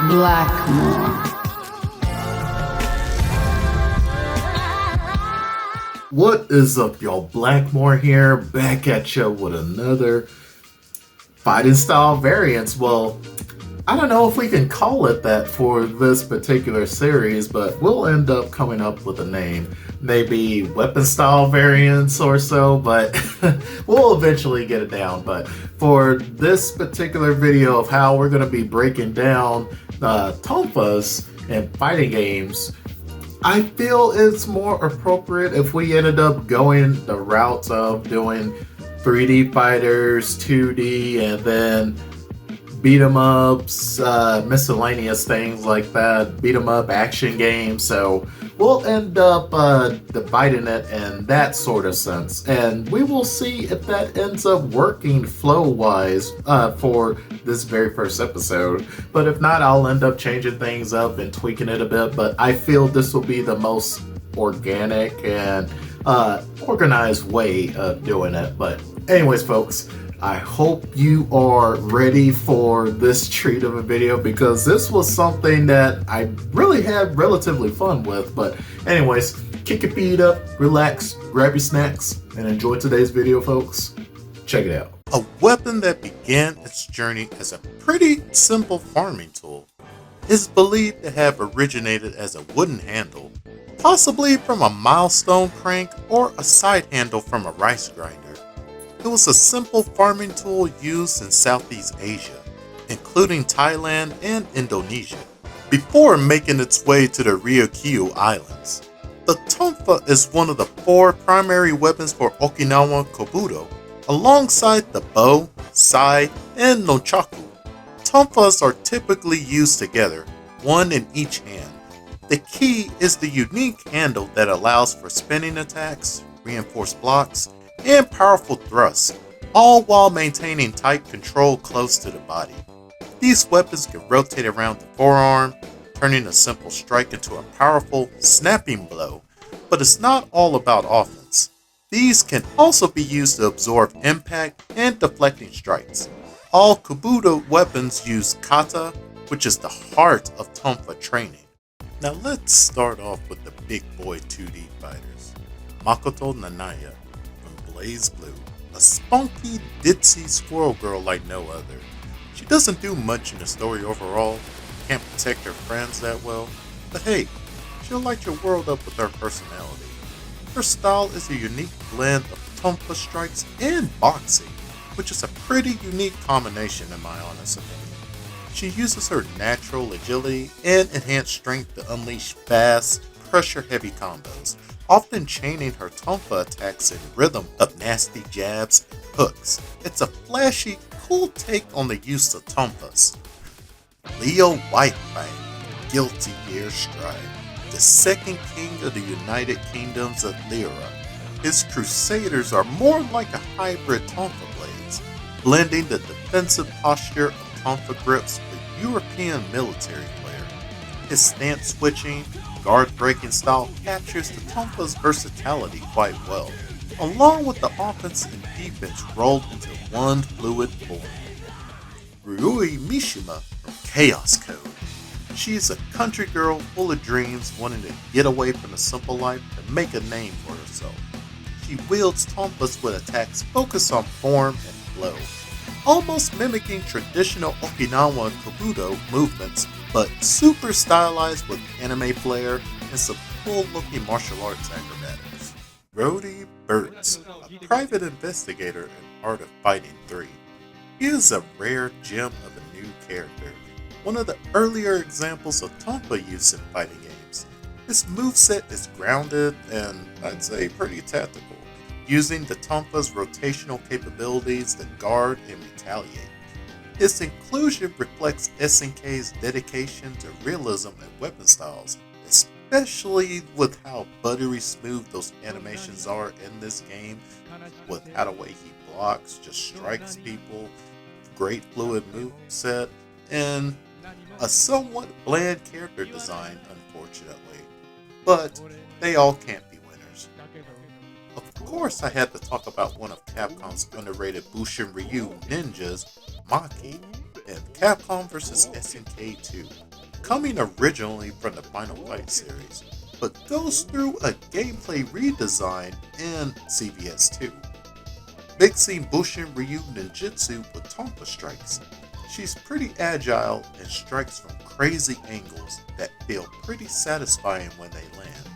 Blackmore. What is up, y'all? Blackmore here, back at you with another fighting style variants. Well, I don't know if we can call it that for this particular series, but we'll end up coming up with a name. Maybe weapon style variants or so, but we'll eventually get it down. But for this particular video of how we're going to be breaking down Tonfas and fighting games, I feel it's more appropriate if we ended up going the route of doing 3D fighters, 2D, and then beat 'em ups, miscellaneous things like that, beat 'em up action games. So we'll end up dividing it in that sort of sense, and we will see if that ends up working flow-wise for this very first episode. But if not, I'll end up changing things up and tweaking it a bit. But I feel this will be the most organic and organized way of doing it. But anyways, folks, I hope you are ready for this treat of a video, because this was something that I really had relatively fun with. But anyways, kick your feet up, relax, grab your snacks, and enjoy today's video, folks. Check it out. A weapon that began its journey as a pretty simple farming tool is believed to have originated as a wooden handle, possibly from a milestone crank or a side handle from a rice grinder. It was a simple farming tool used in Southeast Asia, including Thailand and Indonesia, before making its way to the Ryukyu Islands. The tonfa is one of the 4 primary weapons for Okinawan kobudo, alongside the bow, sai, and nunchaku. Tonfas are typically used together, one in each hand. The key is the unique handle that allows for spinning attacks, reinforced blocks, and powerful thrusts, all while maintaining tight control close to the body. These weapons can rotate around the forearm, turning a simple strike into a powerful, snapping blow, but it's not all about offense. These can also be used to absorb impact and deflecting strikes. All kobudo weapons use kata, which is the heart of tonfa training. Now let's start off with the big boy 2D fighters. Makoto Nanaya from Blaze Blue, a spunky, ditzy squirrel girl like no other. She doesn't do much in the story overall, can't protect her friends that well, but hey, she'll light your world up with her personality. Her style is a unique blend of tonfa strikes and boxing, which is a pretty unique combination in my honest opinion. She uses her natural agility and enhanced strength to unleash fast, pressure-heavy combos, often chaining her tonfa attacks in rhythm of nasty jabs and hooks. It's a flashy, cool take on the use of tonfas. Leo Whitefang, Guilty Gear Strive, the second king of the United Kingdoms of Lyra. His crusaders are more like a hybrid tonfa blades, blending the defensive posture of tonfa grips with European military flair. His stance switching, guard breaking style captures the tonfa's versatility quite well, along with the offense and defense rolled into one fluid form. Ryui Mishima from Chaos Code. She is a country girl full of dreams, wanting to get away from the simple life and make a name for herself. She wields tonfas with attacks focused on form and flow, almost mimicking traditional Okinawan kobudo movements, but super stylized with anime flair and some cool-looking martial arts acrobatics. Rhodey Burtz, a private investigator in Art of Fighting 3. He is a rare gem of a new character, one of the earlier examples of tonfa use in fighting games. His moveset is grounded and, I'd say, pretty tactical, using the tonfa's rotational capabilities to guard and retaliate. His inclusion reflects SNK's dedication to realism and weapon styles, especially with how buttery smooth those animations are in this game, with how the way he blocks, just strikes people, great fluid moveset, and a somewhat bland character design, unfortunately. But they all can't be winners. Of course, I had to talk about one of Capcom's underrated Bushin Ryu ninjas, Maki, in Capcom vs. SNK 2. coming originally from the Final Fight series, but goes through a gameplay redesign in CVS2, mixing Bushin Ryu ninjutsu with Tonfa strikes. She's pretty agile and strikes from crazy angles that feel pretty satisfying when they land.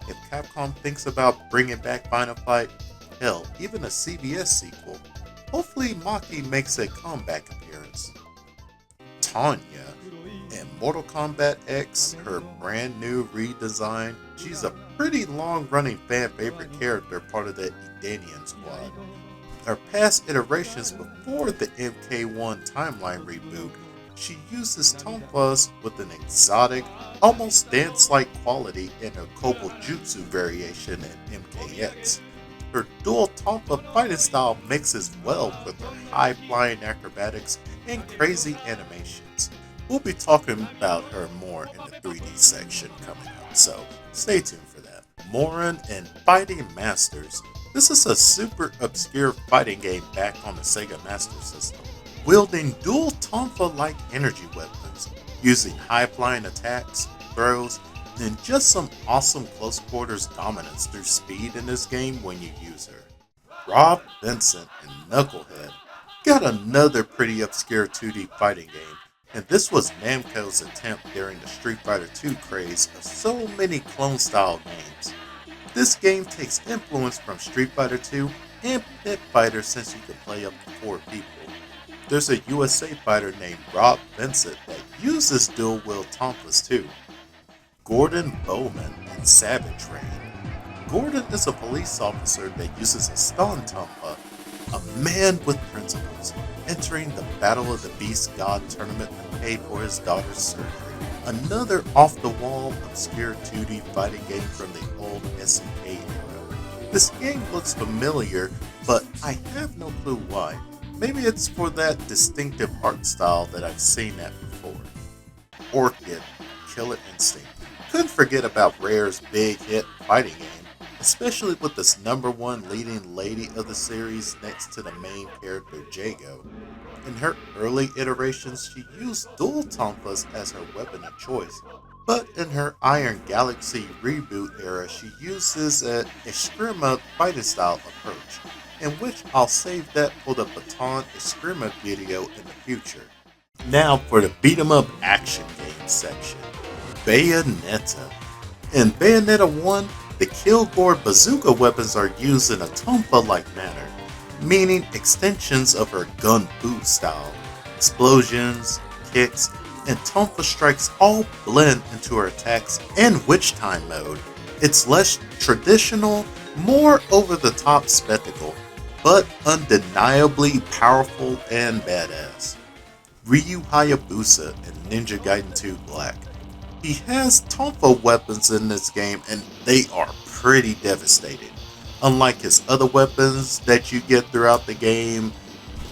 If Capcom thinks about bringing back Final Fight, hell, even a CVS sequel, hopefully Maki makes a comeback appearance. Tanya. In Mortal Kombat X, her brand new redesign, she's a pretty long running fan favorite character, part of the Edenian squad. Her past iterations before the MK1 timeline reboot, she uses tonfas with an exotic, almost dance-like quality in her Kobo Jutsu variation in MKX. Her dual tonfa fighting style mixes well with her high-flying acrobatics and crazy animations. We'll be talking about her more in the 3D section coming up, so stay tuned for that. Morin and Fighting Masters. This is a super obscure fighting game back on the Sega Master System, wielding dual tonfa-like energy weapons, using high-flying attacks, throws, and just some awesome close-quarters dominance through speed in this game when you use her. Rob Vincent and Knucklehead got another pretty obscure 2D fighting game, and this was Namco's attempt during the Street Fighter II craze of so many clone-style games. This game takes influence from Street Fighter II and Pit Fighter since you can play up to 4 people. There's a USA fighter named Rob Vincent that uses dual-wield tonfas too. Gordon Bowman and Savage Rain. Gordon is a police officer that uses a stun tonfa, a man with principles, entering the Battle of the Beast God tournament to pay for his daughter's surgery. Another off-the-wall, obscure 2D fighting game from the old SNK era. This game looks familiar, but I have no clue why. Maybe it's for that distinctive art style that I've seen that before. Orchid, Killer Instinct. Couldn't forget about Rare's big hit fighting game, especially with this #1 leading lady of the series next to the main character Jago. In her early iterations, she used dual tonfas as her weapon of choice, but in her Iron Galaxy reboot era, she uses an Eskrima fighting style approach, in which I'll save that for the Baton Eskrima video in the future. Now for the beat 'em up action game section. Bayonetta. In Bayonetta 1, the Kilgore bazooka weapons are used in a tonfa-like manner, meaning extensions of her gun fu style. Explosions, kicks, and tonfa strikes all blend into her attacks and witch time mode. It's less traditional, more over-the-top spectacle, but undeniably powerful and badass. Ryu Hayabusa in Ninja Gaiden 2 Black. He has tonfa weapons in this game and they are pretty devastating. Unlike his other weapons that you get throughout the game,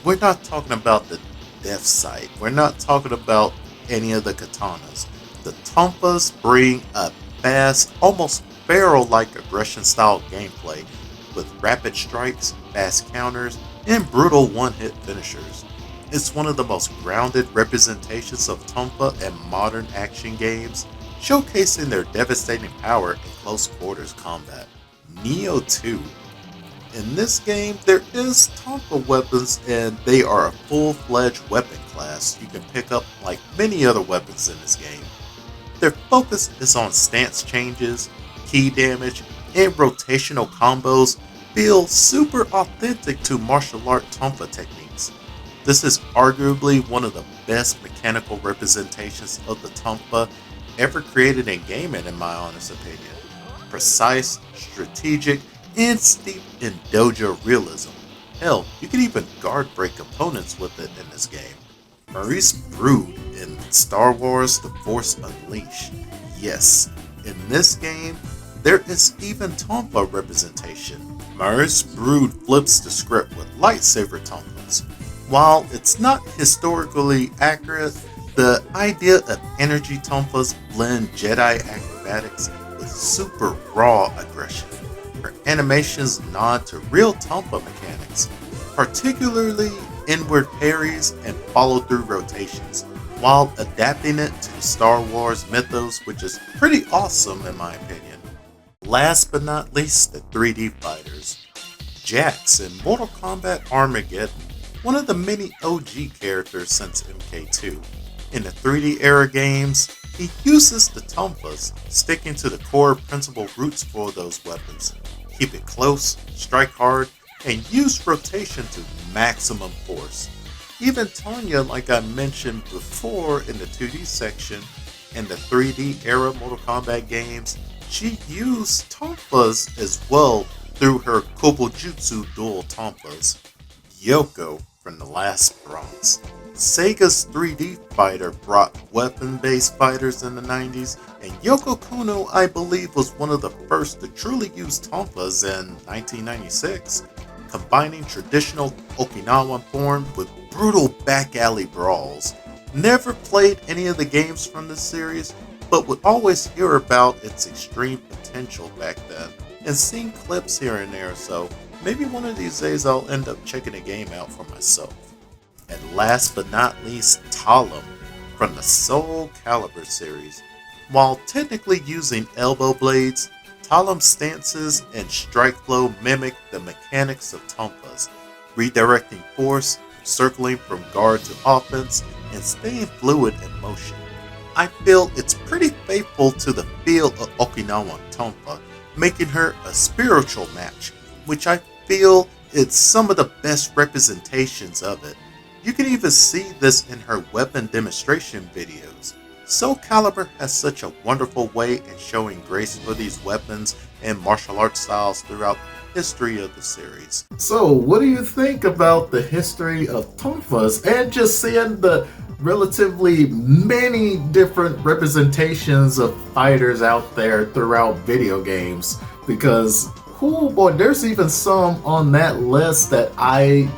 we're not talking about the death sight. We're not talking about any of the katanas. The tonfas bring a fast, almost Pharaoh-like aggression style gameplay with rapid strikes, fast counters, and brutal one-hit finishers. It's one of the most grounded representations of tonfa in modern action games, showcasing their devastating power in close quarters combat. Neo 2. In this game, there is tonfa weapons and they are a full-fledged weapon class you can pick up like many other weapons in this game. Their focus is on stance changes, key damage, and rotational combos feel super authentic to martial art tonfa techniques. This is arguably one of the best mechanical representations of the tonfa ever created in gaming in my honest opinion. Precise, strategic, and steeped in dojo realism. Hell, you can even guard break opponents with it in this game. Maurice Brood in Star Wars The Force Unleashed. Yes, in this game, there is even tonfa representation. Maurice Brood flips the script with lightsaber tonfas. While it's not historically accurate, the idea of energy tonfas blend Jedi acrobatics with super raw aggression. Her animations nod to real tonfa mechanics, particularly inward parries and follow-through rotations. while adapting it to the Star Wars mythos, which is pretty awesome in my opinion. Last but not least, the 3D fighters. Jax in Mortal Kombat Armageddon, one of the many OG characters since MK2. In the 3D era games, he uses the Tonfas, sticking to the core principal roots for those weapons. Keep it close, strike hard, and use rotation to maximum force. Even Tanya, like I mentioned before in the 2D section, in the 3D era Mortal Kombat games, she used Tonfas as well through her Kobojutsu dual Tonfas. Yoko from the last Bronx. Sega's 3D fighter brought weapon-based fighters in the 90s, and Yoko Kuno, I believe, was one of the first to truly use Tonfas in 1996, combining traditional Okinawan form with brutal back alley brawls. Never played any of the games from this series, but would always hear about its extreme potential back then, and seen clips here and there, so maybe one of these days I'll end up checking the game out for myself. And last but not least, Talum from the Soul Calibur series. While technically using elbow blades, Talum's stances and strike flow mimic the mechanics of Tonfas, redirecting force, circling from guard to offense, and staying fluid in motion. I feel it's pretty faithful to the feel of Okinawan Tonfa, making her a spiritual match, which I feel is some of the best representations of it. You can even see this in her weapon demonstration videos. Soul Calibur has such a wonderful way in showing grace for these weapons and martial arts styles throughout the history of the series. So, what do you think about the history of Tonfas and just seeing the relatively many different representations of fighters out there throughout video games? Because, oh boy, there's even some on that list that I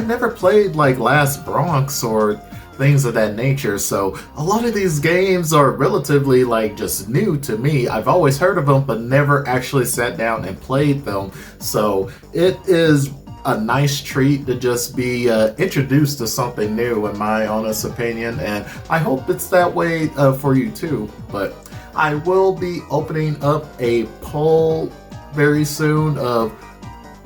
never played, like Last Bronx or things of that nature, so a lot of these games are relatively like just new to me. I've always heard of them but never actually sat down and played them, so it is a nice treat to just be introduced to something new, in my honest opinion, and I hope it's that way for you too. But I will be opening up a poll very soon of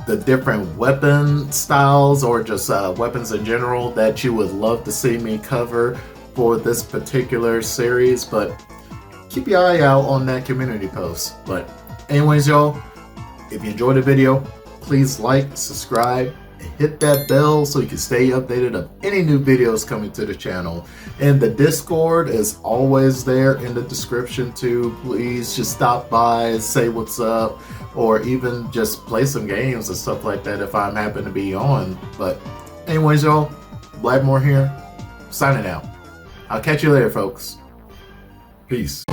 the different weapon styles or just weapons in general that you would love to see me cover for this particular series, but keep your eye out on that community post. But anyways, y'all, if you enjoyed the video, please like, subscribe, and hit that bell so you can stay updated of any new videos coming to the channel. And the Discord is always there in the description too. Please just stop by, say what's up, or even just play some games and stuff like that if I'm happen to be on. But anyways, y'all, Blackmore here, signing out. I'll catch you later, folks. Peace.